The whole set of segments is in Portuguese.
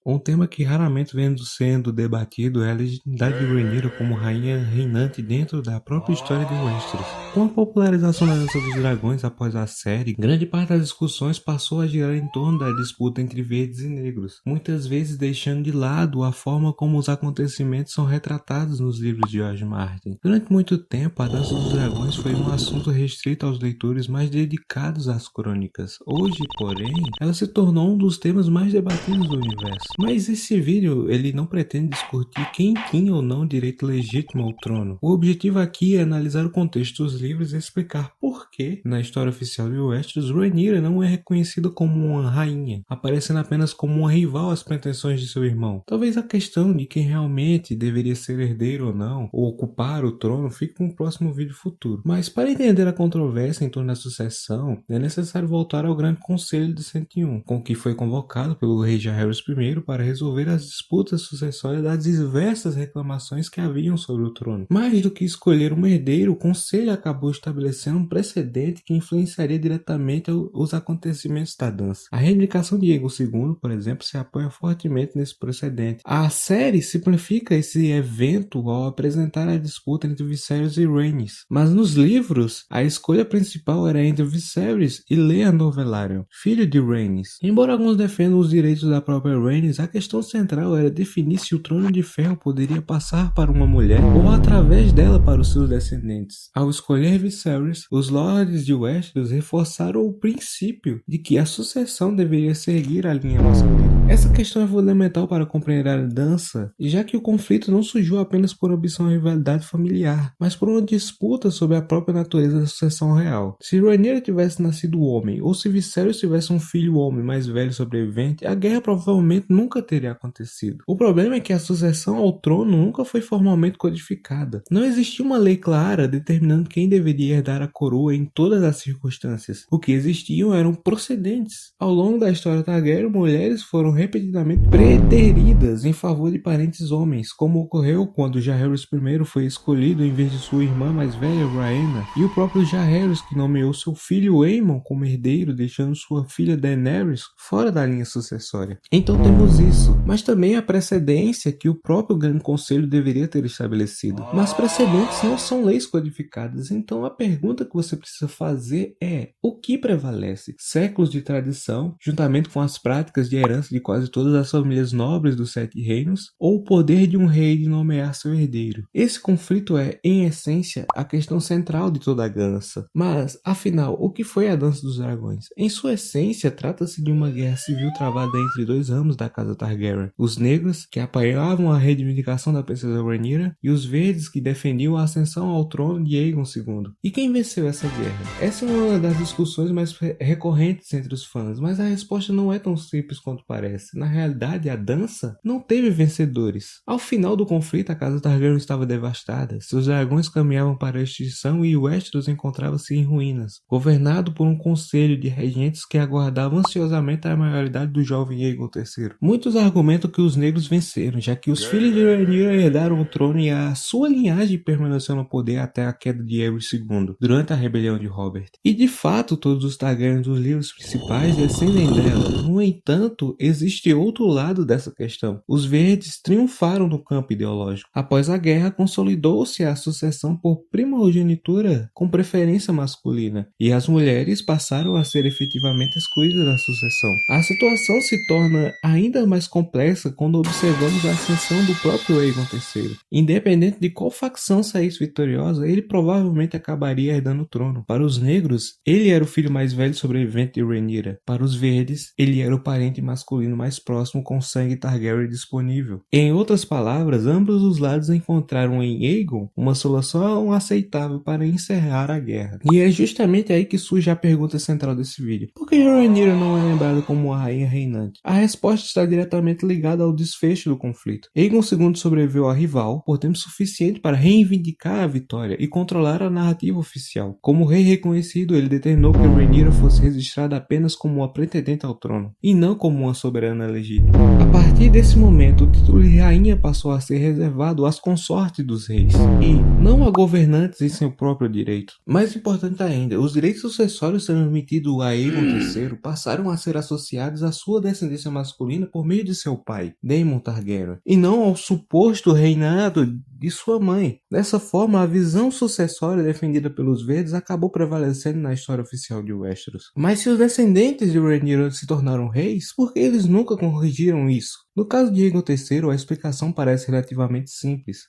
Um tema que raramente vem sendo debatido é a legitimidade de Rhaenyra como rainha reinante dentro da própria história de Westeros. Com a popularização da Dança dos Dragões após a série, grande parte das discussões passou a girar em torno da disputa entre verdes e negros, muitas vezes deixando de lado a forma como os acontecimentos são retratados nos livros de George Martin. Durante muito tempo, a Dança dos Dragões foi um assunto restrito aos leitores mais dedicados às crônicas. Hoje, porém, ela se tornou um dos temas mais debatidos do universo. Mas esse vídeo, ele não pretende discutir quem tinha ou não direito legítimo ao trono. O objetivo aqui é analisar o contexto dos livros e explicar por que, na história oficial de Westeros, Rhaenyra não é reconhecida como uma rainha, aparecendo apenas como uma rival às pretensões de seu irmão. Talvez a questão de quem realmente deveria ser herdeiro ou não, ou ocupar o trono, fique para um próximo vídeo futuro. Mas para entender a controvérsia em torno da sucessão, é necessário voltar ao Grande Conselho de 101, com que foi convocado pelo rei Jaehaerys I para resolver as disputas sucessórias das diversas reclamações que haviam sobre o trono. Mais do que escolher um herdeiro, o conselho acabou estabelecendo um precedente que influenciaria diretamente os acontecimentos da dança. A reivindicação de Aegon II, por exemplo, se apoia fortemente nesse precedente. A série simplifica esse evento ao apresentar a disputa entre Viserys e Rhaenys, mas nos livros, a escolha principal era entre Viserys e Laenor Velaryon, filho de Rhaenys. Embora alguns defendam os direitos da própria Rhaenys, a questão central era definir se o trono de ferro poderia passar para uma mulher ou através dela para os seus descendentes. Ao escolher Viserys, os lords de Westeros reforçaram o princípio de que a sucessão deveria seguir a linha masculina. Essa questão é fundamental para compreender a dança, já que o conflito não surgiu apenas por ambição ou rivalidade familiar, mas por uma disputa sobre a própria natureza da sucessão real. Se Rhaenyra tivesse nascido homem, ou se Viserys tivesse um filho homem mais velho sobrevivente, a guerra provavelmente nunca teria acontecido. O problema é que a sucessão ao trono nunca foi formalmente codificada. Não existia uma lei clara determinando quem deveria herdar a coroa em todas as circunstâncias. O que existiam eram procedentes. Ao longo da história Targaryen, mulheres foram repetidamente preteridas em favor de parentes homens, como ocorreu quando Jaehaerys I foi escolhido em vez de sua irmã mais velha, Rhaena, e o próprio Jaehaerys que nomeou seu filho Aemon como herdeiro, deixando sua filha Daenerys fora da linha sucessória. Então temos isso, mas também a precedência que o próprio Grande Conselho deveria ter estabelecido. Mas precedentes não são leis codificadas, então a pergunta que você precisa fazer é: o que prevalece? Séculos de tradição, juntamente com as práticas de herança de quase todas as famílias nobres dos Sete Reinos, ou o poder de um rei de nomear seu herdeiro? Esse conflito é, em essência, a questão central de toda a dança. Mas, afinal, o que foi a Dança dos Dragões? Em sua essência, trata-se de uma guerra civil travada entre dois ramos da casa Targaryen: os negros, que apoiavam a reivindicação da princesa Rhaenyra, e os verdes, que defendiam a ascensão ao trono de Aegon II. E quem venceu essa guerra? Essa é uma das discussões mais recorrentes entre os fãs, mas a resposta não é tão simples quanto parece. Na realidade, a dança não teve vencedores. Ao final do conflito, a casa Targaryen estava devastada, seus dragões caminhavam para a extinção e Westeros encontrava-se em ruínas, governado por um conselho de regentes que aguardavam ansiosamente a maioridade do jovem Aegon III. Muitos argumentam que os negros venceram, já que os filhos de Rhaenyra herdaram o trono e a sua linhagem permaneceu no poder até a queda de Aerys II, durante a rebelião de Robert. E de fato, todos os Targaryen dos livros principais descendem dela. No entanto, existe outro lado dessa questão. Os verdes triunfaram no campo ideológico. Após a guerra, consolidou-se a sucessão por primogenitura com preferência masculina, e as mulheres passaram a ser efetivamente excluídas da sucessão. A situação se torna ainda mais complexa quando observamos a ascensão do próprio Aegon III. Independente de qual facção saísse vitoriosa, ele provavelmente acabaria herdando o trono. Para os negros, ele era o filho mais velho sobrevivente de Rhaenyra. Para os verdes, ele era o parente masculino mais próximo com sangue Targaryen disponível. Em outras palavras, ambos os lados encontraram em Aegon uma solução aceitável para encerrar a guerra. E é justamente aí que surge a pergunta central desse vídeo: por que Rhaenyra não é lembrada como a rainha reinante? A resposta está diretamente ligada ao desfecho do conflito. Aegon II sobreviveu à rival por tempo suficiente para reivindicar a vitória e controlar a narrativa oficial. Como rei reconhecido, ele determinou que Rhaenyra fosse registrada apenas como uma pretendente ao trono, e não como uma soberana soberana legítima. A partir desse momento, o título de rainha passou a ser reservado às consortes dos reis, e não a governantes em seu próprio direito. Mais importante ainda, os direitos sucessórios transmitidos a Aegon III passaram a ser associados à sua descendência masculina por meio de seu pai, Daemon Targaryen, e não ao suposto reinado de sua mãe. Dessa forma, a visão sucessória defendida pelos Verdes acabou prevalecendo na história oficial de Westeros. Mas se os descendentes de Rhaenyra se tornaram reis, por que eles nunca corrigiram isso? No caso de Aegon III, a explicação parece relativamente simples.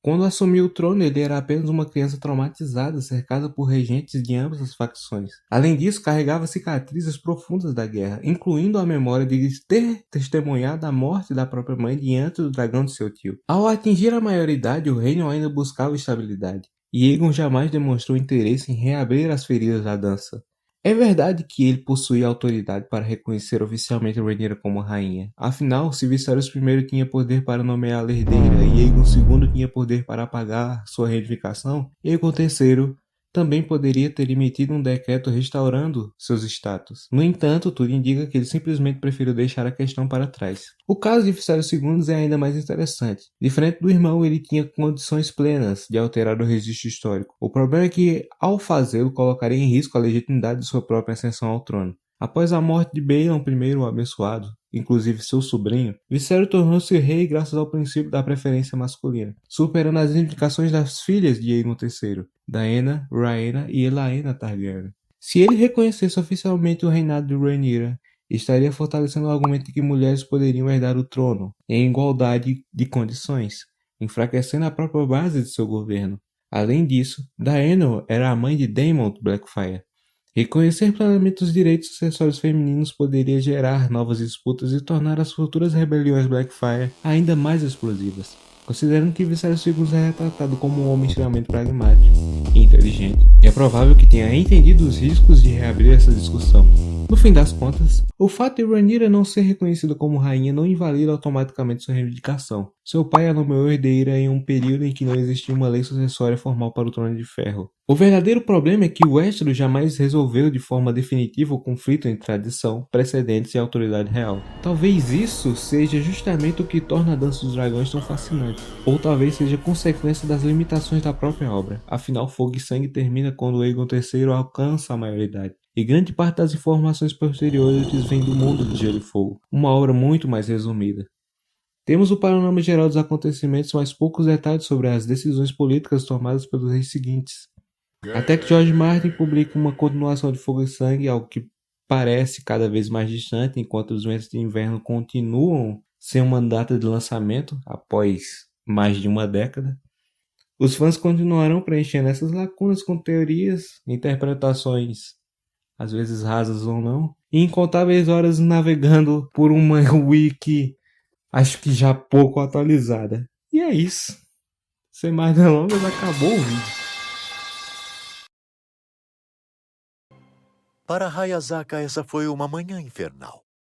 Quando assumiu o trono, ele era apenas uma criança traumatizada, cercada por regentes de ambas as facções. Além disso, carregava cicatrizes profundas da guerra, incluindo a memória de ter testemunhado a morte da própria mãe diante do dragão de seu tio. Ao atingir a maioridade, o reino ainda buscava estabilidade, e Aegon jamais demonstrou interesse em reabrir as feridas da dança. É verdade que ele possuía autoridade para reconhecer oficialmente Rhaenyra como rainha. Afinal, se Viserys I tinha poder para nomear a herdeira e Aegon II tinha poder para apagar sua reunificação, Aegon III também poderia ter emitido um decreto restaurando seus status. No entanto, tudo indica que ele simplesmente preferiu deixar a questão para trás. O caso de Viserys II é ainda mais interessante. Diferente do irmão, ele tinha condições plenas de alterar o registro histórico. O problema é que, ao fazê-lo, colocaria em risco a legitimidade de sua própria ascensão ao trono. Após a morte de Balon I o Abençoado, inclusive seu sobrinho, Viserys tornou-se rei graças ao princípio da preferência masculina, superando as implicações das filhas de Aegon III, Daena, Rhaena e Elaena Targaryen. Se ele reconhecesse oficialmente o reinado de Rhaenyra, estaria fortalecendo o argumento de que mulheres poderiam herdar o trono em igualdade de condições, enfraquecendo a própria base de seu governo. Além disso, Daenor era a mãe de Daemon Blackfyre. Reconhecer plenamente os direitos sucessórios femininos poderia gerar novas disputas e tornar as futuras rebeliões Blackfyre ainda mais explosivas. Considerando que Viserys II é retratado como um homem extremamente pragmático e inteligente, é provável que tenha entendido os riscos de reabrir essa discussão. No fim das contas, o fato de Rhaenyra não ser reconhecida como rainha não invalida automaticamente sua reivindicação. Seu pai a nomeou herdeira em um período em que não existia uma lei sucessória formal para o Trono de Ferro. O verdadeiro problema é que Westeros jamais resolveu de forma definitiva o conflito entre tradição, precedentes e autoridade real. Talvez isso seja justamente o que torna a Dança dos Dragões tão fascinante, ou talvez seja consequência das limitações da própria obra. Afinal, Fogo e Sangue termina quando Aegon III alcança a maioridade, e grande parte das informações posteriores vem do mundo de Gelo e Fogo, uma obra muito mais resumida. Temos o panorama geral dos acontecimentos, mas poucos detalhes sobre as decisões políticas tomadas pelos reis seguintes. Até que George Martin publica uma continuação de Fogo e Sangue, algo que parece cada vez mais distante, enquanto os Ventos de Inverno continuam sem uma data de lançamento após mais de uma década. Os fãs continuarão preenchendo essas lacunas com teorias, interpretações, às vezes rasas ou não, e incontáveis horas navegando por uma wiki, acho que já pouco atualizada. E é isso. Sem mais delongas, acabou o vídeo. Para Hayasaka, essa foi uma manhã infernal.